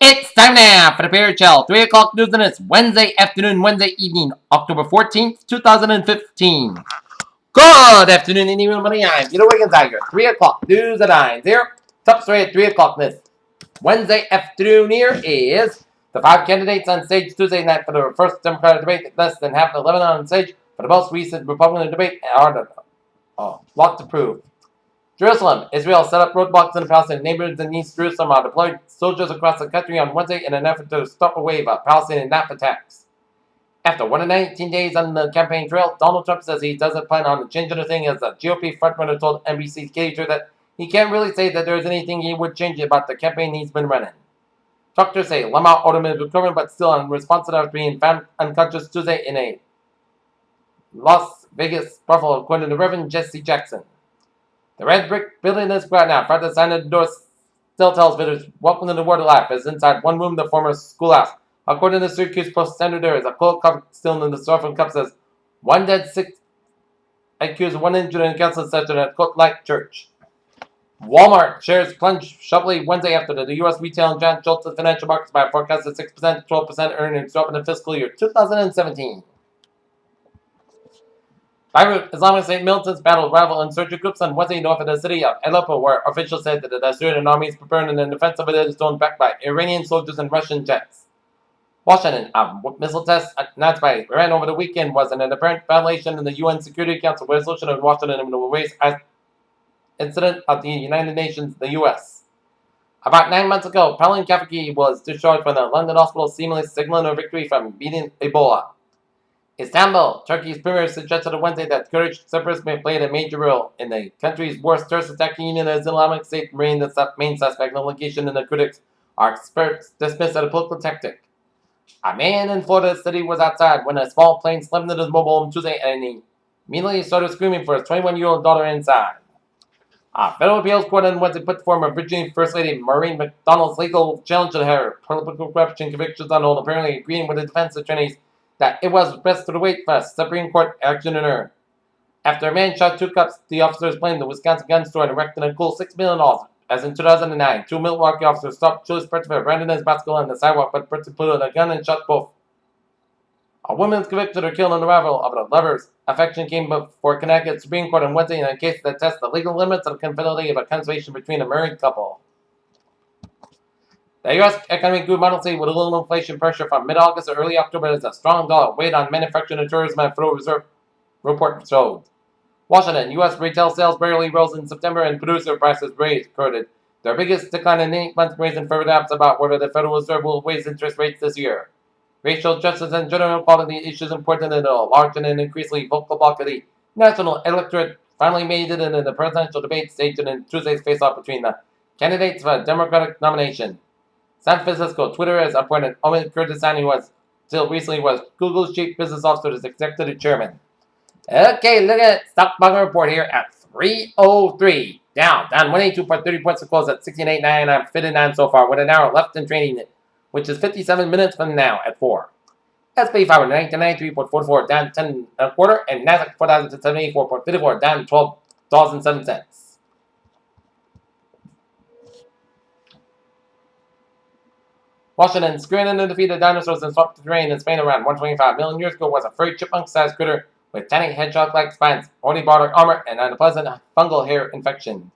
It's time now for the Perry Chill 3 o'clock news, and it's Wednesday afternoon, Wednesday evening, October 14th, 2015. Good afternoon, everybody. I'm Peter Wiggins. I your 3 o'clock news at 9 here. Top story at 3 o'clock this Wednesday afternoon here is the 5 candidates on stage Tuesday night for the first Democratic debate. Less than half 11 on stage for the most recent Republican debate. Lot to prove. Jerusalem. Israel set up roadblocks in the Palestinian neighborhoods in East Jerusalem and deployed soldiers across the country on Wednesday in an effort to stop a wave of Palestinian knife attacks. After 119 days on the campaign trail, Donald Trump says he doesn't plan on changing a thing as the GOP frontrunner told NBC's Katie Tur that he can't really say that there's anything he would change about the campaign he's been running. Doctors say Lamar Odom is recovering but still unresponsive after being found unconscious Tuesday in a Las Vegas brothel, according to Reverend Jesse Jackson. The red brick building is quiet now. Front of the sign at the door still tells visitors, "Welcome to the world of life," as inside one room, the former schoolhouse. According to the Syracuse Post-Standard, there is a cold cup still in the styrofoam cup says, "One dead, 6 accused, 1 injured in a counseling session at Coat-like Church." Walmart shares plunged sharply Wednesday after the U.S. retail giant jolted the financial markets by a forecasted 6% to 12% earnings drop in the fiscal year 2017. Beirut Islamic State militants battled rival insurgent groups on Wednesday north of the city of Aleppo, where officials said that the Syrian army is preparing an offensive that is thrown back by Iranian soldiers and Russian jets. Washington, a missile test announced by Iran over the weekend was an apparent violation of the UN Security Council resolution of Washington and will raise incident of the United Nations, the U.S. About 9 months ago, Palin Kafiki was discharged from the London hospital, seemingly signaling a victory from beating Ebola. Istanbul, Turkey's premier, suggested on Wednesday that Kurdish separatists may play a major role in the country's worst terrorist attack union as Islamic State remained the main suspect. The location and the critics are experts dismissed as a political tactic. A man in Florida said he was outside when a small plane slammed into his mobile home Tuesday and he immediately started screaming for his 21-year-old daughter inside. A federal appeals court on Wednesday put former Virginia First Lady Maureen McDonald's legal challenge to her political corruption convictions on hold, apparently agreeing with the defense attorneys that it was best to wait for Supreme Court action in her. After a man shot 2 cops, the officers blamed the Wisconsin gun store and erected a cool $6 million. As in 2009, 2 Milwaukee officers stopped Julius Percival riding his bicycle on the sidewalk, but Percival pulled out a gun and shot both. A woman is convicted or killed on the rival of a lover's affection came before Connecticut Supreme Court on Wednesday in a case that tests the legal limits of the compatibility of a consummation between a married couple. The U.S. economy grew modestly with a little inflation pressure from mid-August to early October as a strong dollar weighed on manufacturing and tourism, and Federal Reserve report showed. Washington, U.S. retail sales barely rose in September and producer prices recorded their biggest decline in 8 months, raising further doubts about whether the Federal Reserve will raise interest rates this year. Racial justice and gender equality issues important in a large and increasingly vocal bloc of the national electorate finally made it into the presidential debate stage in Tuesday's face-off between the candidates for a Democratic nomination. San Francisco, Twitter has appointed Omid Kurdistan, who was till recently was Google's chief business officer, as executive chairman. Okay, look at stock market report here at 303. Down 182.30 points to close at 16.89. I'm 59 so far with an hour left in trading, which is 57 minutes from now at 4. SP 500 1993.44 down 10 and a quarter, and Nasdaq 4,074.54 down $12.07. Washington, screening and defeated dinosaurs and swamped terrain in Spain around 125 million years ago was a furry chipmunk-sized critter with tiny hedgehog-like spines, horny body armor, and an unpleasant fungal hair infection.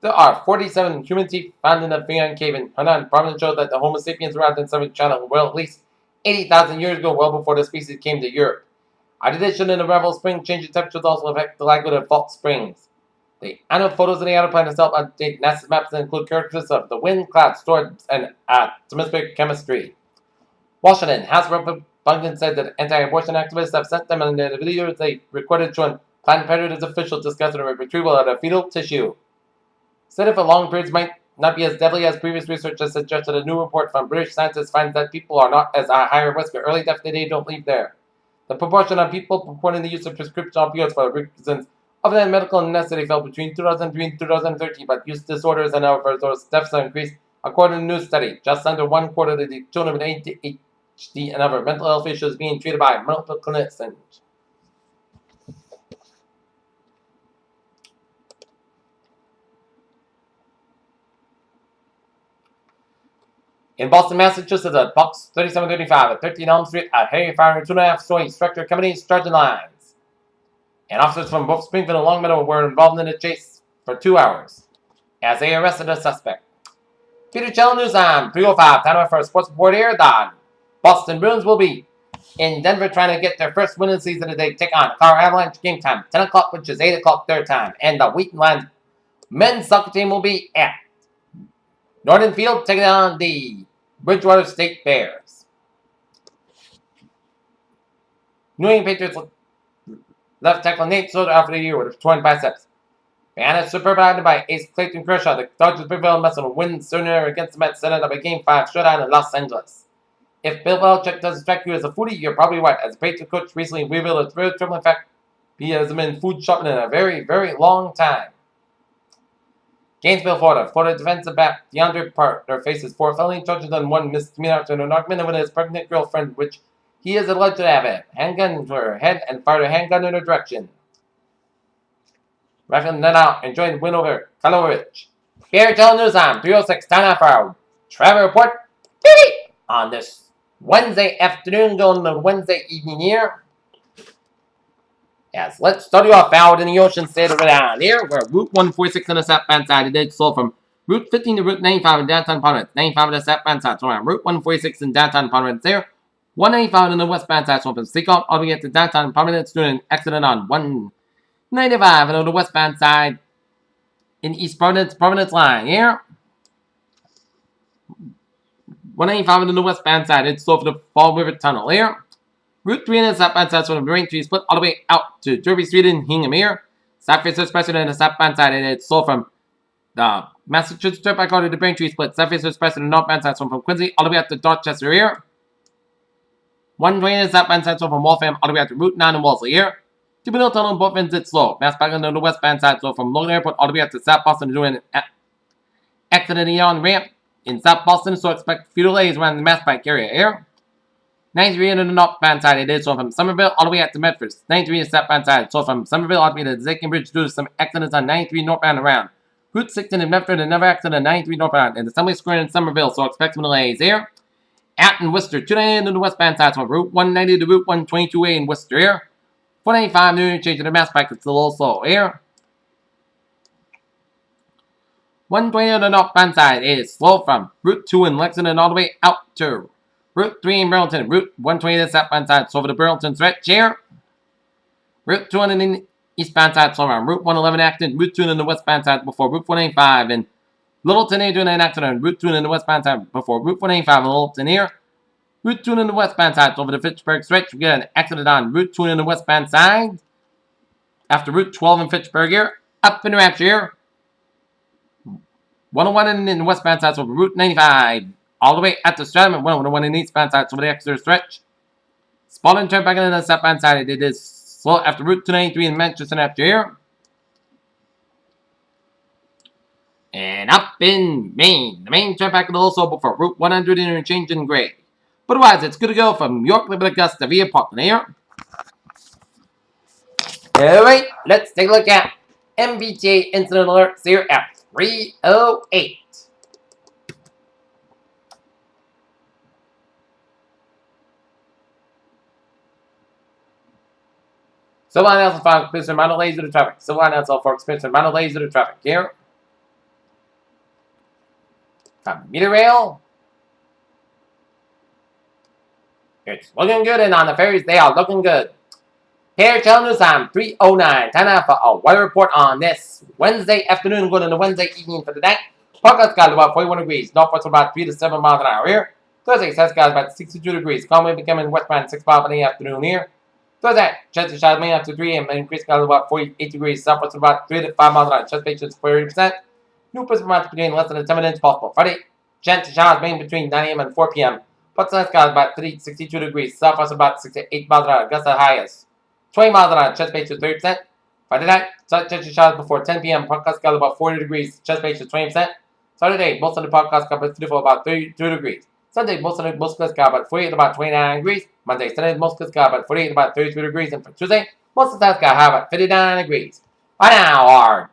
There are 47 human teeth found in the Fian cave in Hunan province show that the Homo sapiens arrived in southern China well at least 80,000 years ago, well before the species came to Europe. Addition in the Revel Spring changing temperatures also affect the likelihood of fault springs. The annual photos of the outer planet help update NASA's maps that include characteristics of the wind, clouds, storms, and atmospheric chemistry. Washington, House Republicans said that anti-abortion activists have sent them in the videos they recorded showing Planned Parenthood's officials discussing a retrieval of fetal tissue. Said if for long periods might not be as deadly as previous research has suggested, a new report from British scientists finds that people are not as a higher risk of early death if they don't leave there. The proportion of people reporting the use of prescription opioids for reasons other than medical necessity fell between 2003 and 2013, but use disorders and overdose deaths increased, according to a new study. Just under 1/4 of the children with ADHD and other mental health issues being treated by medical clinicians. In Boston, Massachusetts, at Box 3735 at 13 Elm Street, a heavy firing 2.5 story structure company charging lines. And officers from both Springfield and Longmeadow were involved in the chase for 2 hours as they arrested a suspect. Peter Chell News on 305, time for a sports report here. The Boston Bruins will be in Denver trying to get their first win of the season as they take on Colorado Avalanche. Game time 10 o'clock, which is 8 o'clock their time. And the Wheaton men's soccer team will be at Norton Field taking on the Bridgewater State Bears. New England Patriots left tackle Nate Solder after the year with a torn biceps. Banner supervised by ace Clayton Kershaw. The Dodgers prevailed mess on a win sooner against the Mets, set up a Game 5 showdown in Los Angeles. If Bill Belichick doesn't strike you as a foodie, you're probably right. As a Patriot coach recently revealed a very troubling fact, he hasn't been food shopping in a very, very long time. Gainesville, Florida. Florida defensive back DeAndre Parker faces 4 felony charges and 1 misdemeanor after an argument with his pregnant girlfriend, which he is alleged to have a handgun to her head and fired a handgun in her direction. Rifling that out and joined the win over Kylo Rich. Here, Tell News on 306. Time now for our travel report on this Wednesday afternoon, going to Wednesday evening here. Yes, let's start you off out in the ocean state of Rhode Island here, where Route 146 on the southbound side, it did slow from Route 15 to Route 95 in downtown Providence. 95 on the southbound side, so around Route 146 in downtown Providence there. 195 on the westbound side, so from Seacoast all the way to downtown Providence, doing an accident on 195 and on the westbound side in East Providence line here. 195 on the westbound side, it's slow for the Fall River Tunnel here. Route 3 on the southbound side, so the Brain Tree split all the way out to Derby Street in Hingham here. Southwest Expressway on the southbound side, and it's slow from the Massachusetts Turnpike to the Brain Tree split. Southwest Expressway on the northbound side, so from Quincy all the way up to Dorchester here. 120 on the southbound side, so from Waltham all the way up to Route 9 in Wellesley here. The Middle Tunnel on both ends, it's slow. Mass back on the westbound side, so from Logan Airport all the way up to South Boston, doing an accident on ramp in South Boston, so expect few delays around the Mass Pike area here. 93 on the northbound side, it is so from Somerville all the way up to Medford. 93 on the southbound side, so from Somerville all the way to the Zakin Bridge due to some accidents on 93 northbound around. Route 16 in Medford, another accident on 93 northbound, and the Assembly Square in Somerville, so expect some delays here. Out in Worcester, 290 on the westbound side, so from Route 190 to Route 122A in Worcester here. 495 new interchange to the Mass Pike, it's a little slow here. 120 on the northbound side is slow from Route 2 in Lexington all the way out to Route 3 in Burlington. Route 120 on the southbound side, so over the Burlington stretch here. Route 2 on the eastbound side, so around Route 111 Acton. Route 2 on the westbound side before Route 185 and Littleton here doing an accident. Route 2 on the westbound side before Route 185 in Littleton here. Route 2 on the westbound side, so over the Fitchburg stretch. We get an accident on Route 2 on the westbound side. After Route 12 in Fitchburg here. Up in New Hampshire here. 101 in the westbound side, so over Route 95. All the way at the Stratton, 101 in the eastbound side, so over the Exeter stretch. Spalding Turnpike on the southbound side, it is slow after Route 293 in Manchester after here. And up in Maine, the Maine Turnpike is also before Route 100 interchange in Gray. But otherwise, it's good to go from York, Liberty, Augusta via Portland here. Alright, let's take a look at MBTA incident alerts here at 3:08. Civil line also found expensive amount of lanes to the traffic. Civil line also for expensive amount of lanes to the traffic here. Meter rail. It's looking good, and on the ferries, they are looking good. Here, telling us on 3:09. Time now for a weather report on this Wednesday afternoon, going into Wednesday evening for the day. Forecast got about 41 degrees. Northwest about 3 to 7 miles an hour here. Thursday, south got about 62 degrees. Calm wind becoming westbound 6 miles in the afternoon here. Thursday, chance of showers mainly after 3 a.m. Increase got about 48 degrees. Southwest about 3 to 5 miles an hour. Chance patience 40%. New precipitation amounts between less than 10 minutes possible. Friday, chance of showers mainly between 9 a.m. and 4 p.m. Port Sun's got about 62 degrees. Southwest about 68 miles an hour. Gusts at highest 20 miles an hour. Chance patience 30%. Friday night, chance of showers before 10 p.m. Podcast got about 40 degrees. Chance patience 20%. Saturday, most of the podcast got about 32 degrees. Sunday, most got about 48 about 29 degrees. Monday, Sunday, most got about 48 about 32 degrees. And for Tuesday, most of the got about 59 degrees. Right now, our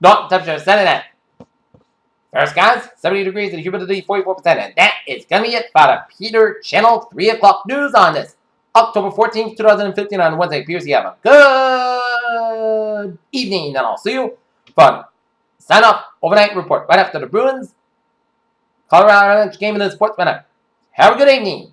north temperature setting at Fair skies, 70 degrees and humidity 44%. And that is going to be it for the Peter Channel 3 o'clock news on this October 14th, 2015 on Wednesday. Pierce, you have a good evening, and I'll see you for sign off overnight report right after the Bruins Colorado Avalanche game in the Sports Minute. Have a good evening.